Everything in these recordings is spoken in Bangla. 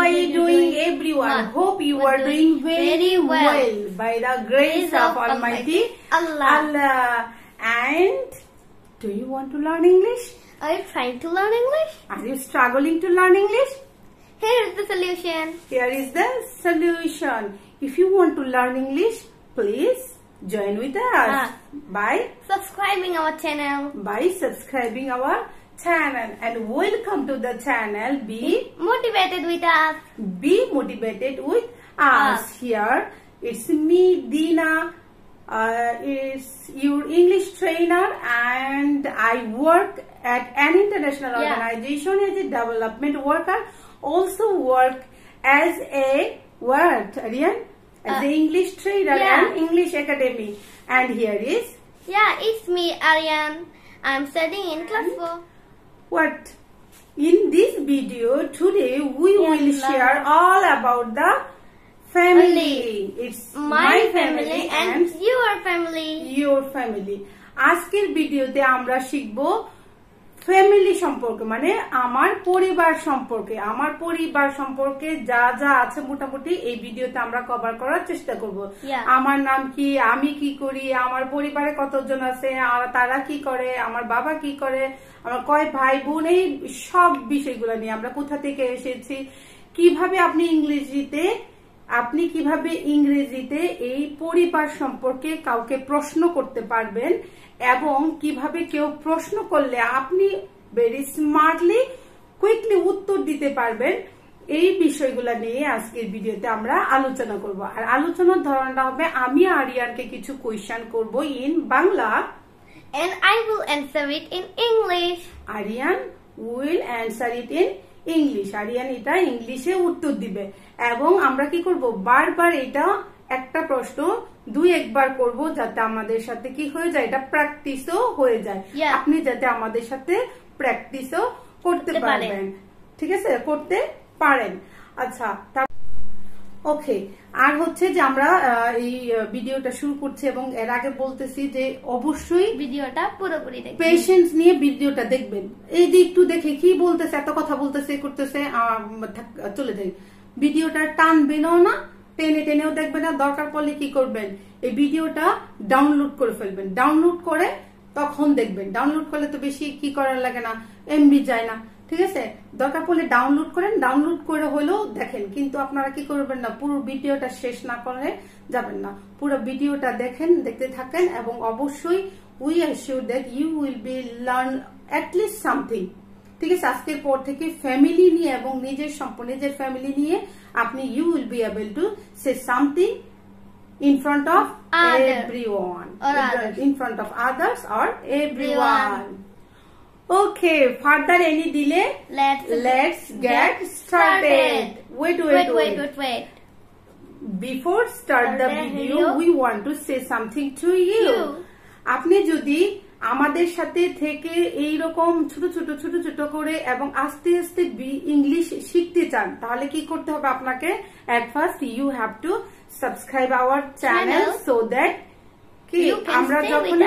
are you doing, everyone? Hope you are doing very well by the grace of Almighty Allah. And do you want to learn English? Are you trying to learn English? Are you struggling to learn English? Here is the solution. Here is the solution. If you want to learn English, please join with us by subscribing our channel. And welcome to the channel. Be motivated with us. Be motivated with us. Here it's me, Dina. Is your English trainer, and I work at an international organization as a development worker. Also work as a as the English trainer and English academy. And here is it's me, Aryan. I'm studying in class 4. What? In this video today we will share all about the family. It's my family and your family. আজকের ভিডিওতে আমরা শিখবো ফ্যামিলি সম্পর্কে, মানে আমার পরিবার সম্পর্কে যা যা আছে মোটামুটি এই ভিডিওতে আমরা কভার করার চেষ্টা করব। আমার নাম কি, আমি কি করি, আমার পরিবারে কতজন আছে, আর তারা কি করে, আমার বাবা কি করে, আমার কয় ভাই বোন, এই সব বিষয়গুলো নিয়ে আমরা কোথা থেকে এসেছি, কিভাবে আপনি ইংরেজিতে এই পরিবার সম্পর্কে কাউকে প্রশ্ন করতে পারবেন, এবং কিভাবে কেউ প্রশ্ন করলে আপনি ভেরি স্মার্টলি কুইকলি উত্তর দিতে পারবেন, এই বিষয়গুলো নিয়ে আজকের ভিডিওতে আমরা আলোচনা করব। আর আলোচনার ধরনটা হবে আমি আরিয়ানকে কিছু কোয়েশ্চেন করব in Bangla, and I will answer it in English. Aryan will answer it in English. Aryan এটা ইংলিশে উত্তর দিবে, এবং আমরা কি করব, বারবার এটা একটা প্রশ্ন 2-1 বার করব, যাতে আমাদের সাথে কি হয়ে যায়, এটা প্র্যাকটিসও হয়ে যায়। আপনি যাতে আমাদের সাথে প্র্যাকটিসও করতে পারবেন, ঠিক আছে, করতে পারেন। আচ্ছা, ওকে। আর হচ্ছে যে আমরা এই ভিডিওটা শুরু করছি, এবং এর আগে বলতেছি যে অবশ্যই ভিডিওটা পুরোপুরি দেখবেন, পেশেন্স নিয়ে ভিডিওটা দেখবেন। এই যে একটু দেখে কি বলতেছে, এত কথা বলতেছে করতেছে, চলে যাই, ভিডিওটা টানবেনও না, টেনেও দেখবেন না। দরকার পড়লে কি করবেন, এই ভিডিওটা ডাউনলোড করে ফেলবেন, ডাউনলোড করে তখন দেখবেন। ডাউনলোড করলে তো বেশি কি করার লাগে না, এমবি যায় না, ঠিক আছে। দরকার পড়লে ডাউনলোড করেন, ডাউনলোড করে হলেও দেখেন, কিন্তু আপনারা কি করবেন না, পুরো ভিডিওটা শেষ না করে যাবেন না, পুরো ভিডিওটা দেখতে থাকেন, এবং অবশ্যই we are sure that you will be learn at least something, ঠিক আছে। আজকের পর থেকে ফ্যামিলি নিয়ে এবং নিজের ফ্যামিলি নিয়ে আপনি you will be able to say something in front of everyone, in front of others or everyone. Okay, further any delay, let's get started. Wait. Before start the video, we want to say something to you. আপনি যদি আমাদের সাথে থেকে এইরকম ছোট করে এবং আস্তে আস্তে ইংলিশ শিখতে চান, তাহলে কি করতে হবে আপনাকে, at first you have to subscribe our channel so that আমরা যখন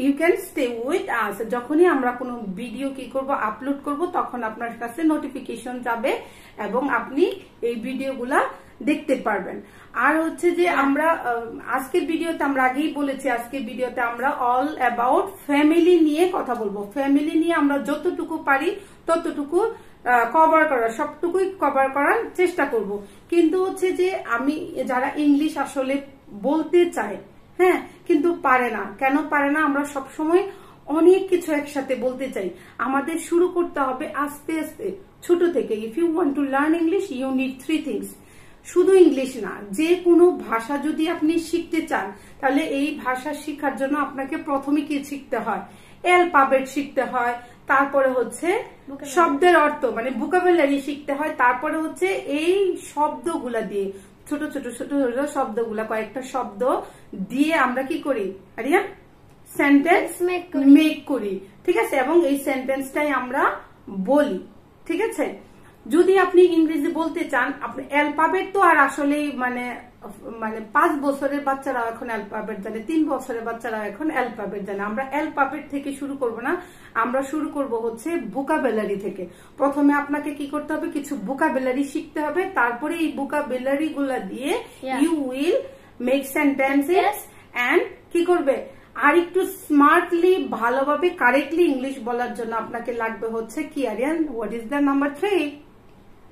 you can stay with us, যখনই আমরা কোনো ভিডিও কি করব, আপলোড করব, তখন আপনার কাছে নোটিফিকেশন যাবে এবং আপনি এই ভিডিওগুলা দেখতে পারবেন। আর হচ্ছে যে আমরা আজকের ভিডিওতে আমরা আগেই বলেছি, আজকের ভিডিওতে আমরা অল অ্যাবাউট ফ্যামিলি নিয়ে কথা বলবো। ফ্যামিলি নিয়ে আমরা যতটুকু পারি ততটুকু সবটুকুই কভার করার চেষ্টা করব। কিন্তু হচ্ছে যে আমি যারা ইংলিশ আসলে বলতে চায়, কিন্তু পারে না, কেন পারে না, আমরা সবসময় অনেক কিছু একসাথে বলতে চাই। আমাদের শুরু করতে হবে আস্তে আস্তে, ছোট থেকে। If you want to learn English, you need 3 things. শুধু ইংলিশ না, যে কোনো ভাষা যদি আপনি শিখতে চান, তাহলে এই ভাষা শেখার জন্য আপনাকে প্রথমে কি শিখতে হয়, অ্যালফাবেট শিখতে হয়, তারপরে হচ্ছে শব্দের অর্থ মানে ভোকাবুলারি শিখতে হয়, তারপরে হচ্ছে এই শব্দগুলা দিয়ে ছোট শব্দগুলা, কয়েকটা শব্দ দিয়ে আমরা কি করি, আরিয়া, সেন্টেন্স মেক করি, ঠিক আছে, এবং এই সেন্টেন্সটাই আমরা বলি, ঠিক আছে। যদি আপনি ইংরেজি বলতে চান, আপনি অ্যালফাবেট তো আর আসলে মানে মানে 5 বছরের বাচ্চারাও এখন অ্যালফাবেট জানে, 3 বছরের বাচ্চারাও এখন অ্যালফাবেট জানে। আমরা অ্যালফাবেট থেকে শুরু করব না, আমরা শুরু করব হচ্ছে ভোকাবুলারি থেকে। প্রথমে আপনাকে কি করতে হবে, কিছু ভোকাবুলারি শিখতে হবে, তারপরে এই ভোকাবুলারি গুলা দিয়ে you will make sentences and কি করবে, আর একটু স্মার্টলি ভালোভাবে কারেক্টলি ইংলিশ বলার জন্য আপনাকে লাগবে হচ্ছে কি Aryan, what is the number 3?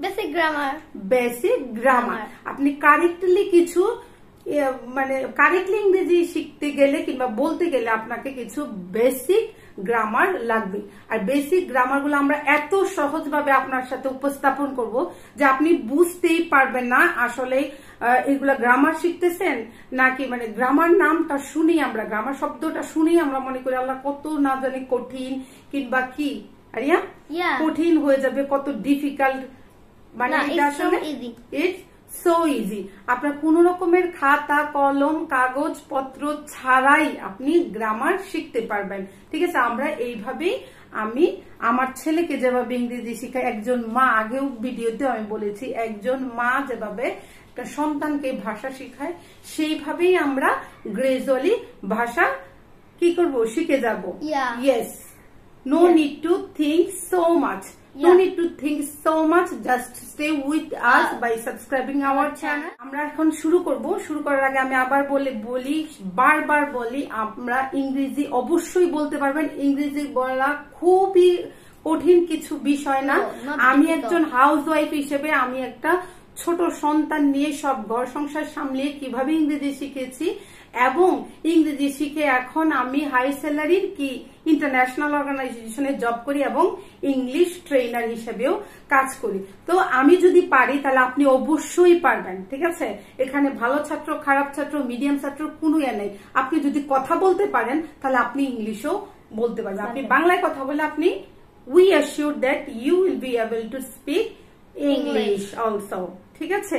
Basic grammar. Basic grammar. আপনি কারেক্টলি কিছু মানে কারেক্টলি ইংরেজি শিখতে গেলে কিংবা বলতে গেলে আপনাকে কিছু বেসিক গ্রামার লাগবে। আর বেসিক গ্রামার গুলো আমরা এত সহজভাবে আপনার সাথে উপস্থাপন করব যে আপনি বুঝতেই পারবেন না আসলে এগুলা গ্রামার শিখতেছেন নাকি, মানে গ্রামার নামটা শুনেই আমরা, গ্রামার শব্দটা শুনেই আমরা মনে করি আল্লাহ কত না জানি কঠিন কিংবা কি আরিয়া কঠিন হয়ে যাবে, কত ডিফিকাল্ট, মানে এটা আসলে ইটস সো ইজি। আপনার কোন রকমের খাতা কলম কাগজ পত্র ছাড়াই আপনি গ্রামার শিখতে পারবেন, ঠিক আছে? আমরা এইভাবেই, আমি আমার ছেলেকে যেভাবে ইংরেজি শিখাই, একজন মা, আগেও ভিডিওতে আমি বলেছি, একজন মা যেভাবে একটা সন্তানকে ভাষা শিখায় সেইভাবেই আমরা গ্রাজুয়ালি ভাষা কি করব, শিখে যাব। Yes, no need to think so much, no need to think so much, just stay with us by subscribing our channel. আমরা এখন শুরু করব। শুরু করার আগে আমি আবার বারবার বলি, আমরা ইংরেজি অবশ্যই বলতে পারবেন। ইংরেজি বলা খুবই কঠিন কিছু বিষয় না। আমি একজন হাউসওয়াইফ হিসেবে আমি একটা ছোট সন্তান নিয়ে সব ঘর সংসার সামলিয়ে কিভাবে ইংরেজি শিখেছি এবং ইংরেজি শিখে এখন আমি হাই স্যালারির কি ইন্টারন্যাশনাল অর্গানাইজেশনে জব করি এবং ইংলিশ ট্রেনার হিসেবেও কাজ করি। তো আমি যদি পারি তাহলে আপনি অবশ্যই পারবেন, ঠিক আছে? এখানে ভালো ছাত্র খারাপ ছাত্র মিডিয়াম ছাত্র কোনো ইয়ে নেই। আপনি যদি কথা বলতে পারেন তাহলে আপনি ইংলিশও বলতে পারবেন। আপনি বাংলায় কথা বলে আপনি we assure that you will be able to speak English also, ঠিক আছে?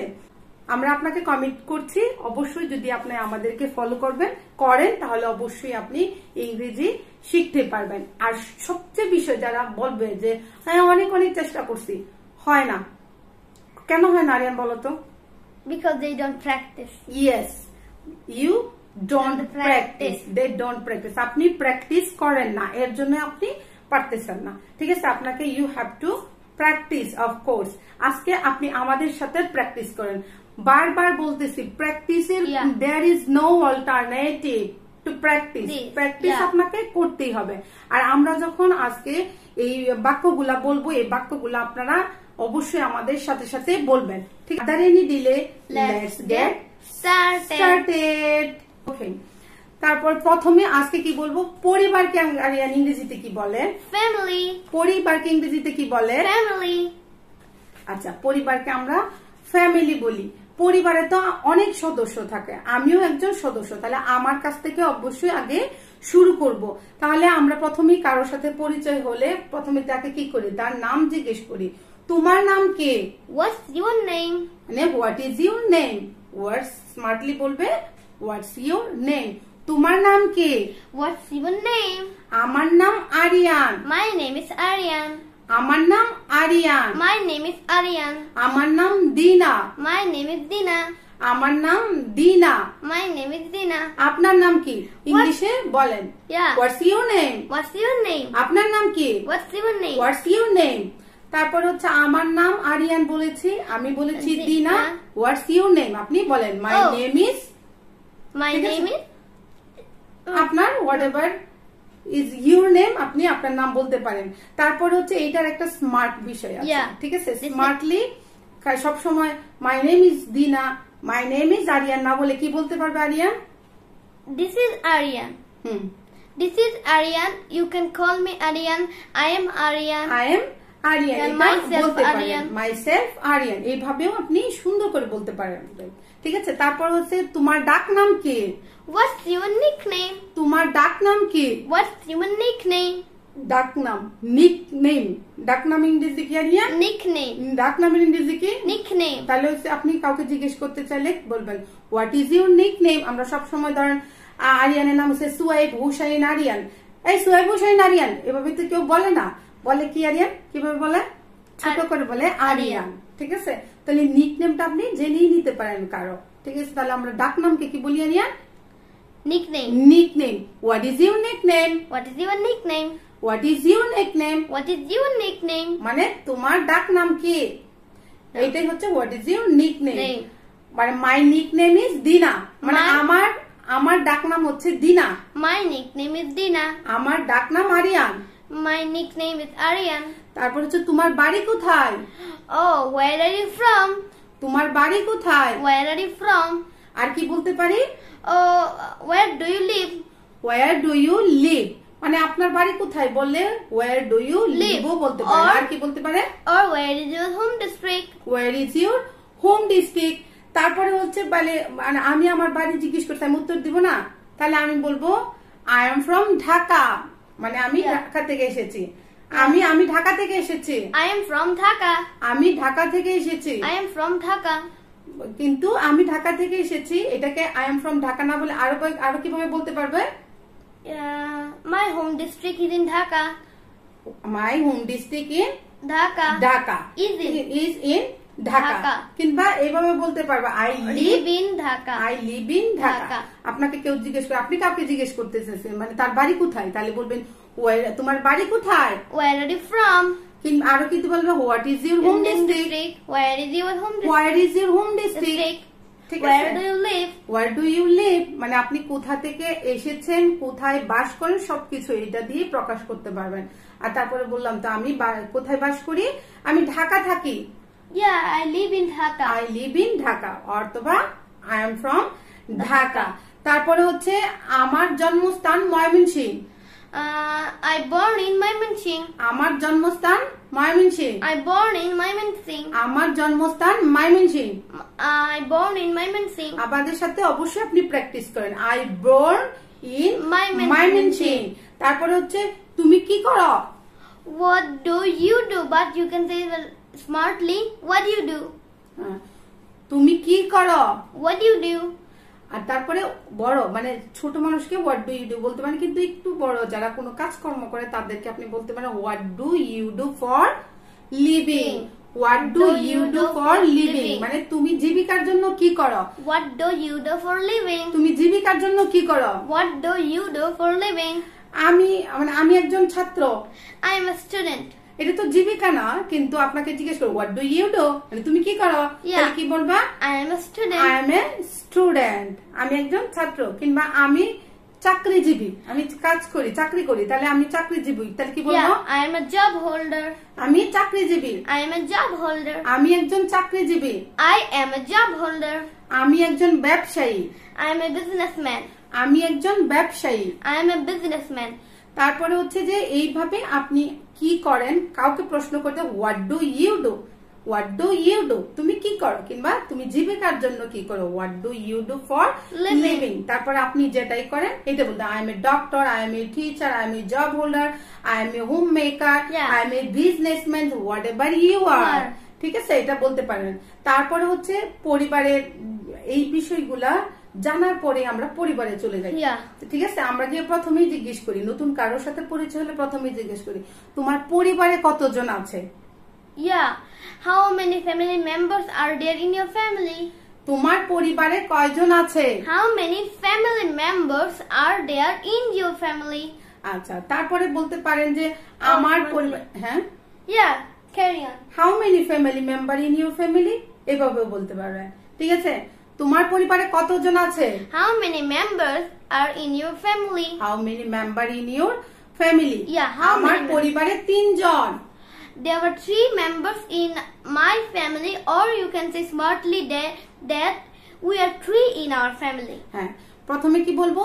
আমরা আপনাকে কমিট করছি, অবশ্যই যদি আপনি আমাদেরকে ফলো করেন তাহলে অবশ্যই আপনি ইংরেজি শিখতে পারবেন। আর সবচেয়ে বিষয় যারা বলবে যে হ্যাঁ অনেক চেষ্টা করছি, হয় না, কেন হয় না আরিয়ান বলো তো? Because they don't practice. Yes, you don't practice. They don't practice. আপনি প্র্যাকটিস করেন না, এর জন্য আপনি পারতেছেন না, ঠিক আছে? আপনাকে you have to practice, of course. আজকে আপনি আমাদের সাথে প্র্যাকটিস করেন। বারবার বলতেছি, প্র্যাকটিসের there is no alternative to practice. Practice আপনাকে করতেই হবে। আর আমরা যখন আজকে এই বাক্যগুলা বলবো, এই বাক্যগুলা আপনারা অবশ্যই আমাদের সাথে সাথে বলবেন, ঠিক আছে? any delay, let's get started. Okay, তারপর প্রথমে আজকে কি বলবো, পরিবারকে আরিয়ান ইংরেজিতে কি বলে? ফ্যামিলি। পরিবারকে ইংরেজিতে কি বলে? ফ্যামিলি। আচ্ছা, পরিবারকে আমরা ফ্যামিলি বলি। পরিবারে তো অনেক সদস্য থাকে, আমিও একজন সদস্য, তাহলে আমার কাছ থেকে অবশ্যই আগে শুরু করব। তাহলে আমরা প্রথমেই কারোর সাথে পরিচয় হলে প্রথমে তাকে কি করি, তার নাম জিজ্ঞেস করি। তোমার নাম কি? What's your name? মানে what is your name? Words smartly বলবে, হোয়াটস ইউর নেম। তোমার নাম কি? What's your name? আমার নাম Aryan. My name is Aryan. আমার নাম Aryan. My name is Aryan. আমার নাম দিনা। My name is Dina. আমার নাম দিনা। My name is Dina. আপনার নাম কি? ইংলিশে বলেন। What's your name? What's your name? আপনার নাম কি? What's your name? What's your name? তারপর হচ্ছে আমার নাম আরিয়ান বলেছি, আমি বলেছি দিনা। What's your name? আপনি বলেন my name is। My name is। আপনার whatever is your name, আপনি আপনার নাম বলতে পারেন। তারপর হচ্ছে এইটার একটা স্মার্ট বিষয় আছে, ঠিক আছে? স্মার্টলি সব সময় my name is দিনা, my name is আরিয়ান না বলে কি বলতে পারবে Aryan? This is Aryan. This is Aryan. You can call me Aryan. I am Aryan. I am Aryan. Myself Aryan. Myself Aryan. এইভাবেও আপনি সুন্দর করে বলতে পারেন, ঠিক আছে? তারপর হচ্ছে তোমার ডাক নাম কি? What's your nickname? তোমার ডাক নাম কি? What's your nickname? ডাক নাম, নিকনেম। ডাক নাম ইংরেজি কি আরিয়ান? Nickname. ডাক নামের ইংরেজি কি? Nickname. তাহলে হচ্ছে আপনি কাউকে জিজ্ঞেস করতে চাইলে বলবেন হোয়াট ইজ ইউর নিকনেম। আমরা সব সময় ধরেন আরিয়ানের নাম হচ্ছে সুয়াইব হুসাইন আরিয়ান, এই সুয়াইব হুসাইন আরিয়ান, এভাবে তো কেউ বলে না। বলে কি আরিয়ান? কিভাবে বলে? ছোট করে বলে আরিয়ান, ঠিক আছে? তাহলে নিকনেমটা আপনি জেনেই নিতে পারেন কারো, ঠিক আছে, তাহলে আমরা ডাক নামকে কি বলি Aryan? Nickname. Nickname. What is your nickname? What is your nickname? What is your nickname? What is your nickname? মানে তোমার ডাক নাম কি? এটাই হচ্ছে what is your nickname. মানে my nickname is Dina. মানে আমার ডাক নাম হচ্ছে দিনা। My nickname is Dina. আমার ডাক নাম Aryan. My nickname is Aryan. তারপর হচ্ছে তোমার বাড়ি কোথায়? Oh, where are you from? তোমার বাড়ি কোথায়? Where are you from? আর কি বলতে পারি? Oh, where do you live? Where do you live? মানে আপনার বাড়ি কোথায় বললে where do you live ও বলতে পারে। আর কি বলতে পারে? Or where is your home district? Where is your home district? তারপরে হচ্ছে মানে আমি আমার বাড়ি জিজ্ঞেস করতে আমি উত্তর দিব না, তাহলে আমি বলবো I am from ঢাকা, মানে আমি ঢাকা থেকে এসেছি। আমি ঢাকা থেকে এসেছি। I am from Dhaka. আমি ঢাকা থেকে এসেছি। I am from Dhaka. কিন্তু আমি ঢাকা থেকে এসেছি এটাকে I am from ঢাকা না বলে আরো কিভাবে বলতে পারবে? My home district is in Dhaka. My home district in Dhaka. Dhaka is in Dhaka. কিংবা এইভাবে বলতে পারবে I live in Dhaka. I live in Dhaka. আপনাকে কেউ জিজ্ঞেস করে, আপনি কাউকে জিজ্ঞেস করতেছেন মানে তার বাড়ি কোথায়, তাহলে বলবেন তোমার বাড়ি কোথায়? Where are you from? কিংবা আরো কিন্তু বলবে what is your home district? Where is your home district? Where is your home district? ঠিক আছে, Where do you live? Where do you live? মানে আপনি কোথা থেকে এসেছেন, কোথায় বাস করেন, সবকিছু এটা দিয়ে প্রকাশ করতে পারবেন। আর তারপরে বললাম তো আমি কোথায় বাস করি, আমি ঢাকা থাকি। Yeah, I live in Dhaka. I live in Dhaka অথবা I am from Dhaka। তারপরে হচ্ছে আমার জন্মস্থান Mymensingh. I born in Mymensingh. আমার জন্মস্থান Mymensingh. I born in Mymensingh. আমার জন্মস্থান Mymensingh. I born in Mymensingh. আমাদের সাথে অবশ্যই আপনি প্র্যাকটিস করেন I born in Mymensingh। তারপরে হচ্ছে তুমি কি করো? What do you do? But you can say smartly, what do you do? তুমি কি করো? What do you do? আর তারপরে বড় মানে ছোট মানুষকে what do you do বলতে পারেন, কিন্তু একটু বড় যারা কোনো কাজকর্ম করে তাদেরকে আপনি বলতে পারেন what do you do for living? What do you do for living? মানে তুমি জীবিকার জন্য কি করো? What do you do for living? তুমি জীবিকার জন্য কি করো? What do you do for living? আমি একজন ছাত্র। I am a student. এটা তো জীবিকা না, কিন্তু আপনাকে জিজ্ঞেস করো what do you do? মানে তুমি কি করো, তাহলে কি বলবা? I am a student. I am a student. আমি একজন ছাত্র। কিংবা আমি চাকরিজীবী, আমি কাজ করি, চাকরি করি, তাহলে আমি চাকরিজীবী, তাহলে কি বলবো? I am a job holder. আমি চাকরিজীবী। I am a job holder. আমি একজন চাকরিজীবী। I am a job holder. আমি একজন ব্যবসায়ী। I am a businessman. আমি একজন ব্যবসায়ী। I am a businessman. তারপরে হচ্ছে যে এইভাবে আপনি কি করেন কাউকে প্রশ্ন করতে what do you do? What do you do? তুমি কি করো, কিংবা তুমি জীবিকার জন্য কি করো what do you do for living? তারপরে আপনি যেটাই করেন এটা বলতে I am a doctor, I am a teacher, I am a job holder, I am a homemaker, I am a businessman, whatever you are. ঠিক আছে, এটা বলতে পারেন। তারপরে হচ্ছে পরিবারের এই বিষয়গুলা জানার পরে আমরা পরিবারে চলে যাই। ঠিক আছে, আমরা গিয়ে প্রথমেই জিজ্ঞেস করি, নতুন কারোর সাথে পরিচয় হলে প্রথমেই জিজ্ঞেস করি তোমার পরিবারে কতজন আছে? How many family members are there in your family? তোমার পরিবারে কয়জন আছে? How many family members are there in your family? আচ্ছা, তারপরে বলতে পারেন যে আমার পরিবার। হ্যাঁ, carry on. How many family member in your family? এভাবেও বলতে পারবেন। ঠিক আছে, তোমার পরিবারে কতজন আছে? How many members are in your family? How many member in your family? আমার পরিবারে 3 জন। There were 3 members in my family, or you can say smartly that we are 3 in our family. হ্যাঁ, প্রথমে কি বলবো?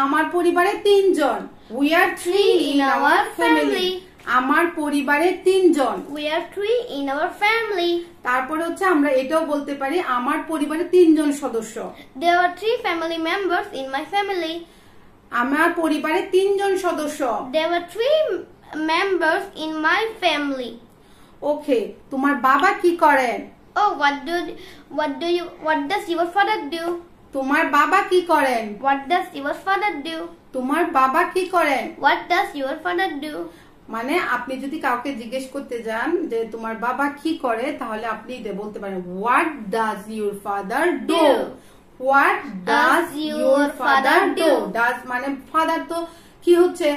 আমার পরিবারে 3 জন। We are 3 in our family. আমার পরিবারে 3 জন। We are 3 in our family. তারপরে হচ্ছে আমরা এটাও বলতে পারি আমার পরিবারে 3 জন সদস্য। There were 3 family members in my family. আমার পরিবারে 3 জন সদস্য। There were 3 members in my family. ওকে, তোমার বাবা কি করেন? Oh, what does your father do? তোমার বাবা কি করেন? What does your father do? তোমার বাবা কি করেন? What does your father do? মানে আপনি যদি কাউকে জিজ্ঞেস করতে যান যে তোমার বাবা কি করে, তাহলে আপনি বলতে পারেন what does your father do. What does your father do. Does মানে ফাদার তো কি হচ্ছে,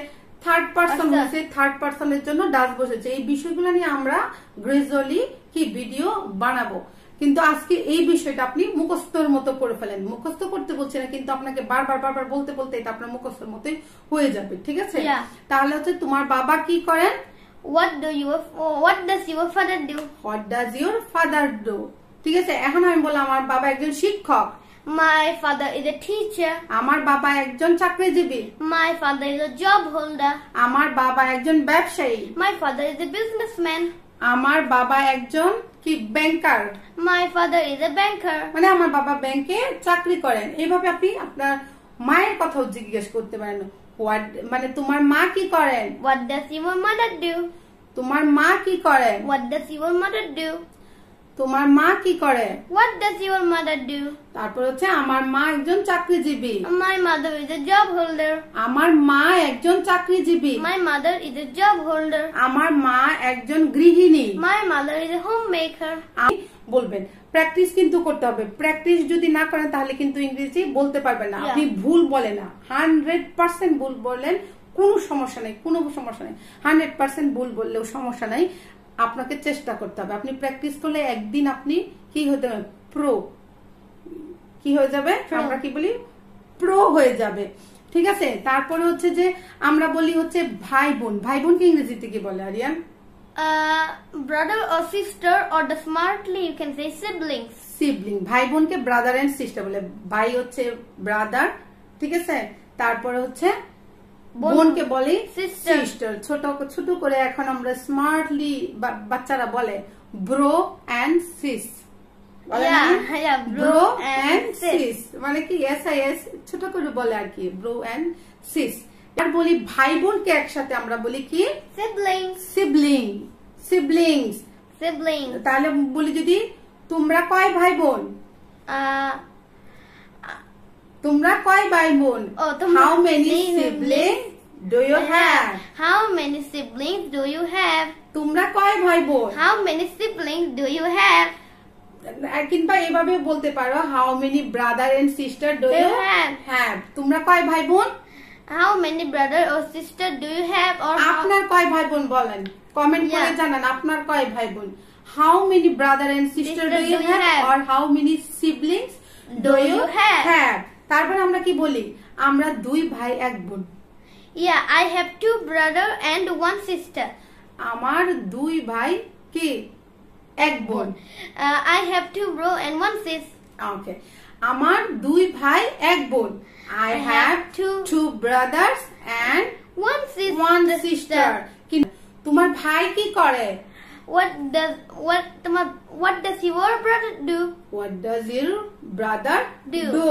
থার্ড পারসন হচ্ছে, থার্ড পারসনের জন্য ডাজ বসেছে। এই বিষয়গুলো নিয়ে আমরা গ্রাজুয়ালি কি ভিডিও বানাবো, কিন্তু আজকে এই বিষয়টা আপনি মুখস্থর মতো করে ফেলেন। মুখস্থ করতে বলছি না, কিন্তু আপনাকে বারবার বারবার বলতে বলতে এটা আপনার মুখস্থর মতোই হয়ে যাবে, ঠিক আছে? তাহলে হচ্ছে তোমার বাবা কি করেন? What does your father do? What does your father do? ঠিক আছে, এখন আমি বললাম আমার বাবা একজন শিক্ষক। My father is a teacher. আমার বাবা একজন চাকরিজীবী। My father is a job holder. আমার বাবা একজন ব্যবসায়ী। My father is a businessman. আমার বাবা একজন কি ব্যাংকার। My father is a banker. মানে আমার বাবা ব্যাংকে চাকরি করেন। এইভাবে আপনি আপনার মায়ের কথাও জিজ্ঞেস করতে পারেন। হোয়াট মানে তোমার মা কি করেন? What does your mother do? তোমার মা কি করেন? What does your mother do? তোমার মা কি করে? What does your mother do? তারপর হচ্ছে আমার মা একজন চাকরিজীবী। My mother is a job holder. আমার মা একজন চাকরিজীবী। My mother is a job holder. আমার মা একজন গৃহিণী। My mother is a homemaker. বলবেন, প্র্যাকটিস কিন্তু করতে হবে। প্র্যাকটিস যদি না করেন তাহলে কিন্তু ইংরেজি বলতে পারবেন না। আপনি ভুল বলেন না, 100% ভুল বললেন কোনো সমস্যা নেই, কোনো সমস্যা নেই। 100% ভুল বললেও সমস্যা নাই, আপনাকে চেষ্টা করতে হবে। আপনি প্র্যাকটিস করলে একদিন আপনি কি হতে হবে, প্রো কি হয়ে যাবে, আমরা কি বলি প্রো হয়ে যাবে, ঠিক আছে? তারপরে হচ্ছে যে আমরা বলি হচ্ছে ভাই বোন। ভাই বোনকে ইংরেজিতে কি বলে Aryan? Brother or sister, or the smartly you can say siblings. Sibling. ভাই বোনকে ব্রাদার এন্ড সিস্টার বলে। ভাই হচ্ছে ব্রাদার, ঠিক আছে? তারপরে হচ্ছে বোনকে বলে সিস্টার। ছোট ছোট করে এখন আমরা স্মার্টলি বাচ্চারা বলে bro and sis. Bro and sis মানে কি SIS ছোট করে বলে আর কি, ব্রো এন্ড সিস। আর বলি ভাই বোনকে একসাথে আমরা বলি কি? Siblings. সিবলিং। সিবলিংস। Siblings. তাহলে বলি যদি তোমরা কয় ভাই বোন? তোমরা কয় ভাই বোন? How many siblings do you have? How many siblings do you have? তোমরা কয় ভাই বোন? How many siblings do you have? কিংবা এভাবে বলতে পারো how many brother and sister do you have? তোমরা কয় ভাই বোন? How many brother or sister do you have? Or আপনার কয় ভাই বোন বলেন, কমেন্ট করে জানান আপনার কয় ভাই বোন। How many brother and sister do you have? Or how many siblings do you have? তারপর আমরা কি বলি? আমরা দুই ভাই এক বোন। Yeah, I have 2 brother and 1 sister. আমার দুই ভাই কি এক বোন। I have 2 bro and 1 sis. Okay. আমার দুই ভাই এক বোন। I have 2 brothers and 1 sister. তোমার ভাই কি করে? What does your brother do? What does your brother do?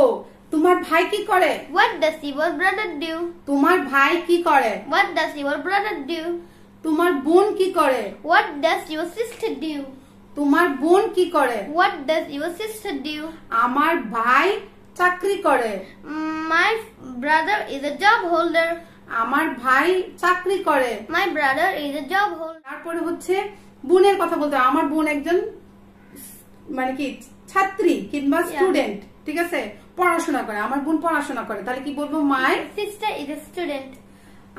তোমার ভাই কি করে? What does your brother do? তোমার ভাই কি করে? What does your brother do? তোমার বোন কি করে? What does your sister do? তোমার বোন কি করে? What does your sister do? আমার ভাই চাকরি করে। My brother is a job holder. আমার ভাই চাকরি করে। My brother is a job holder. তারপরে হচ্ছে বোনের কথা বলতে, আমার বোন একজন মানে কি ছাত্রী কিংবা স্টুডেন্ট, ঠিক আছে? পড়াশোনা করে। আমার বোন পড়াশোনা করে, তাহলে কি বলবো? My sister is a student.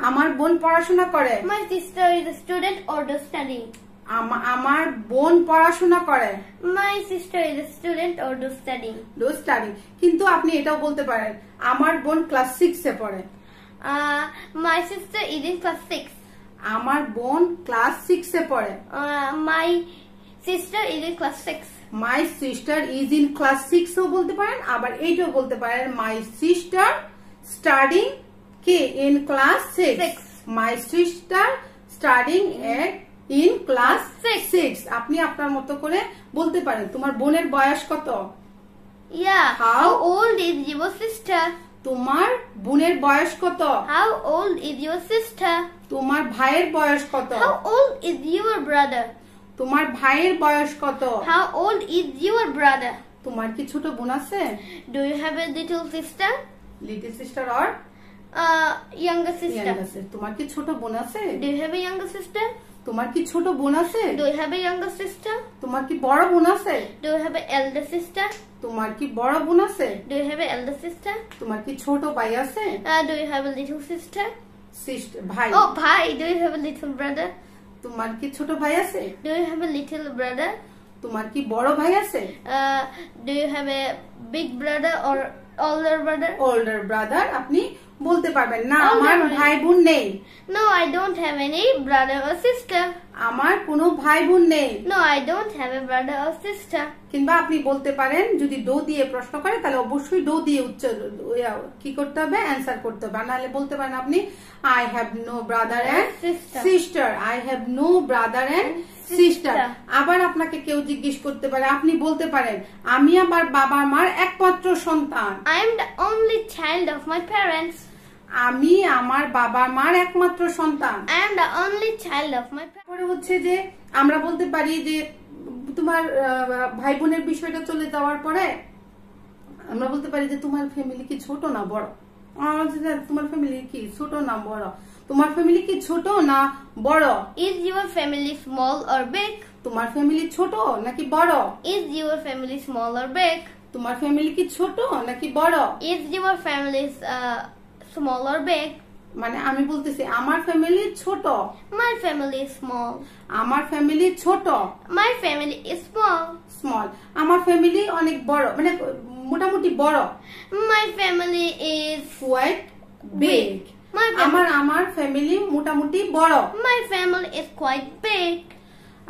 আমার বোন পড়াশোনা করে। My sister is a student or does study. আমার বোন পড়াশোনা করে। My sister is a student or does study. does study। কিন্তু আপনি এটাও বলতে পারেন আমার বোন ক্লাস 6 এ পড়ে। My sister is in class 6. আমার বোন ক্লাস 6 এ পড়ে। My sister is in class 6. My sister is in class 6 ও বলতে পারেন, আবার এইটাও বলতে পারেন my sister studying কি in class 6. My sister studying in class 6. আপনি আপনার মতো করে বলতে পারেন। তোমার বোনের বয়স কত? Yeah. How old is your sister? তোমার বোনের বয়স কত? How old is your sister? তোমার ভাইয়ের বয়স কত? How old is your brother? তোমার ভাইয়ের বয়স কত? How old is your brother? তোমার কি ছোট বোন আছে? Do you have a little sister? Little sister or Younger sister. তোমার কি ছোট বোন আছে? Do you have a younger sister? তোমার কি ছোট বোন আছে? Do you have a younger sister? তোমার কি বড় বোন আছে? Do you have an elder sister? তোমার কি বড় বোন আছে? Do you have an elder sister? তোমার কি ছোট ভাই আছে? Do you have a little sister? ভাই। Oh, bhai. Do you have a little brother? তোমার কি ছোট ভাই আছে? Do you have a little brother? তোমার কি বড় ভাই আছে? Do you have a big brother or older brother? Older brother আপনি বলতে পারবেন না আমার ভাই বোন নেই। No, I don't have any brother or sister. আমার কোনো ভাই বোন নেই। No, I don't have a brother or sister. কিংবা আপনি বলতে পারেন যদি ডো দিয়ে প্রশ্ন করে তাহলে অবশ্যই ডো দিয়ে উচ্চার কি করতে হবে অ্যানসার করতে হবে, নাহলে বলতে পারেন আপনি I have no brother and sister. I have no brother and sister. আবার আপনাকে কেউ জিজ্ঞেস করতে পারে, আপনি বলতে পারেন আমি আমার বাবা মার একমাত্র সন্তান। I am the only child of my parents. আমি আমার বাবা মার একমাত্র সন্তান। I am the only child of my parents. পরে হচ্ছে যে আমরা বলতে পারি যে তোমার ভাই বোনের বিষয়টা চলে যাওয়ার পরে আমরা বলতে পারি যে তোমার ফ্যামিলি কি ছোট না বড়? তোমার ফ্যামিলি কি ছোট না বড়? তোমার ফ্যামিলি কি ছোট না বড়? Is your family small or big? তোমার ফ্যামিলি ছোট নাকি বড়? Is your family small or big? তোমার ফ্যামিলি কি ছোট নাকি বড়? Is your family small or big? মানে আমি বলতেছি আমার ফ্যামিলি ছোট। My family is small. আমার ফ্যামিলি ছোট। My family is small. Small. আমার ফ্যামিলি অনেক বড়, মানে মোটামুটি বড়। My family is quite big. আমার ফ্যামিলি মোটামুটি বড়। My family is quite big.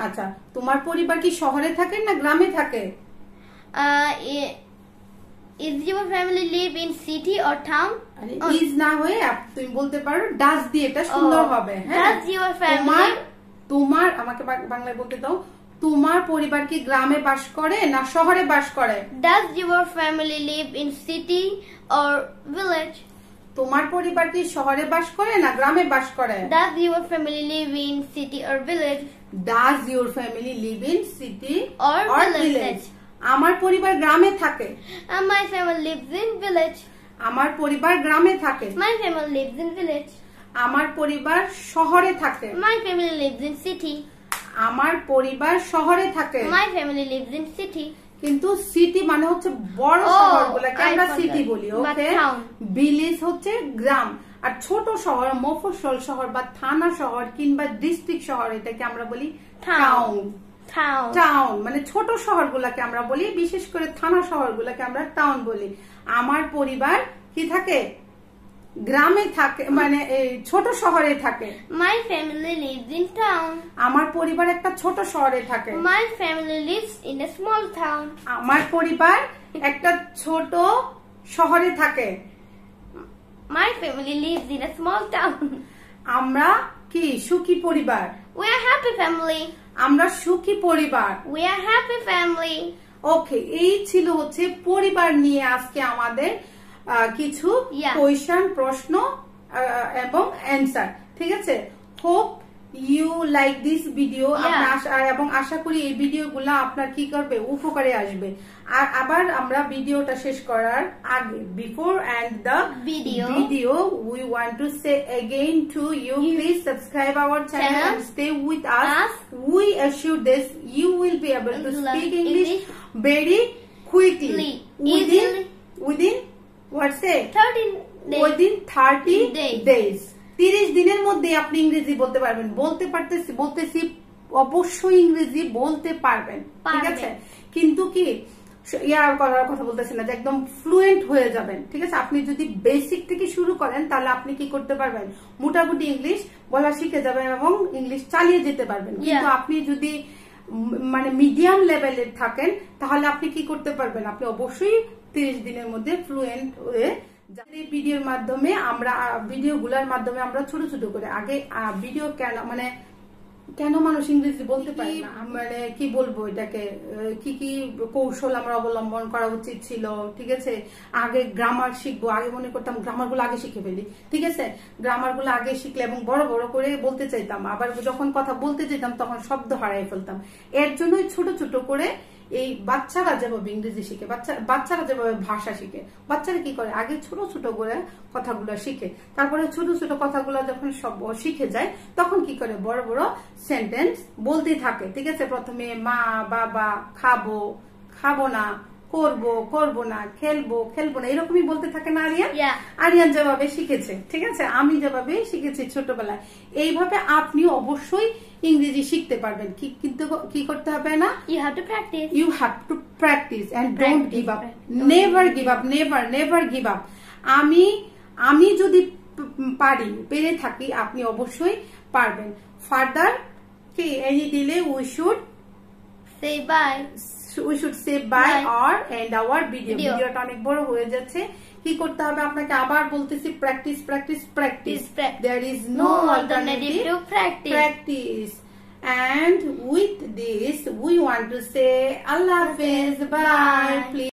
আচ্ছা, তোমার পরিবার কি শহরে থাকে না গ্রামে থাকে? Is your family live in city or town? Is না হয়ে তুমি বলতে পারো ডাজ দিয়ে, এটা সুন্দর হবে। হ্যাঁ, Does your family তোমার আমাকে বাংলায় বলতে দাও, তোমার পরিবার কি গ্রামে বাস করে না শহরে বাস করে? Does your family live in city or village? তোমার পরিবার কি শহরে বাস করে না গ্রামে বাস করে? Does your family live in city or village? Does your family live in city or village? আমার পরিবার গ্রামে থাকে। My family lives in village. আমার পরিবার গ্রামে থাকে। My family lives in village. আমার পরিবার শহরে থাকে। My family lives in city. আমার পরিবার শহরে থাকে। My family lives in city. কিন্তু সিটি মানে হচ্ছে বড় শহরগুলোকে আমরা সিটি বলি, ওকে? ভিলেজ হচ্ছে গ্রাম, আর ছোট শহর মফস্বল শহর বা থানা শহর কিংবা ডিস্ট্রিক্ট শহর এটাকে আমরা বলি টাউন। টাউন মানে ছোট শহরগুলোকে আমরা বলি, বিশেষ করে থানা শহরগুলোকে আমরা টাউন বলি। আমার পরিবার কি থাকে? গ্রামে থাকে, মানে ছোট শহরে থাকে। My family lives in town. আমার পরিবার একটা ছোট শহরে থাকে। My family lives in a small town. আমার পরিবার একটা ছোট শহরে থাকে। My family lives in a small town. আমরা কি সুখী পরিবার? We are happy family. আমরা সুখী পরিবার। We are happy family. ওকে, এই ছিল হচ্ছে পরিবার নিয়ে আজকে আমাদের কিছু কোয়েশ্চন, প্রশ্ন এবং অ্যান্সার। ঠিক আছে, hope you like this video, এবং আশা করি এই ভিডিওগুলো আপনার কি করবে, উপকারে আসবে। আর আবার আমরা ভিডিওটা শেষ করার আগে, before end the video we want to say again to you, please subscribe our channel and stay with us. We assure this you will be able to speak English very quickly within what's it? 30 days. 30 দিনের মধ্যে আপনি ইংরেজি বলতে পারবেন। বলতেছি অবশ্যই ইংরেজি বলতে পারবেন, ঠিক আছে? কিন্তু কি ইয়ার কথা বলতেছি না যে একদম ফ্লুয়েন্ট হয়ে যাবেন, ঠিক আছে? আপনি যদি বেসিক থেকে শুরু করেন তাহলে আপনি কি করতে পারবেন, মোটামুটি ইংলিশ বলা শিখে যাবেন এবং ইংলিশ চালিয়ে যেতে পারবেন। কিন্তু আপনি যদি মানে মিডিয়াম লেভেলের থাকেন তাহলে আপনি কি করতে পারবেন, আপনি অবশ্যই 30 দিনের মধ্যে ফ্লুয়েন্ট হয়ে। এই ভিডিওর মাধ্যমে ভিডিওগুলোর মাধ্যমে আমরা ছোট ছোট করে আগে ভিডিও কেন মানুষ ইংরেজি বলতে পারে না, মানে কি বলবো এটাকে, কি কি কৌশল আমরা অবলম্বন করা উচিত ছিল, ঠিক আছে? আগে গ্রামার শিখবো, আগে মনে করতাম গ্রামার গুলো আগে শিখে ফেলি, ঠিক আছে? গ্রামার গুলো আগে শিখলে এবং বড় বড় করে বলতে চাইতাম, আবার যখন কথা বলতে চাইতাম তখন শব্দ হারাই ফেলতাম। এর জন্যই ছোট ছোট করে এই বাচ্চারা যেভাবে ইংরেজি শিখে, বাচ্চারা যেভাবে ভাষা শিখে, বাচ্চারা কি করে আগে ছোট ছোট করে কথাগুলো শিখে, তারপরে ছোট ছোট কথাগুলো যখন সব শিখে যায় তখন কি করে বড় বড় সেন্টেন্স বলতে থাকে। ঠিক আছে, প্রথমে মা, বাবা, খাবো, খাবো না, করবো, করবো না, খেলবো, খেলবো না, এরকমই বলতে থাকে না আরিয়ান? আরিয়ান যেভাবে শিখেছে, ঠিক আছে, আমি যেভাবে শিখেছি ছোটবেলায়, এইভাবে আপনি অবশ্যই ইংরেজি শিখতে পারবেন। কিন্তু কি করতে হবে না? You have to practice. You have to practice and don't give up. Never give up. Never give up. আমি যদি পেরে থাকি, আপনি অবশ্যই পারবেন। ফার্দার কি এনি দিলে we should say bye. We should say bye or end our video. ভিডিওটা অনেক বড় হয়ে যাচ্ছে। কি করতে হবে আপনাকে? আবার বলতেছি, practice practice practice. There is no alternative to practice. And with this we want to say Allah Hafiz, bye. Please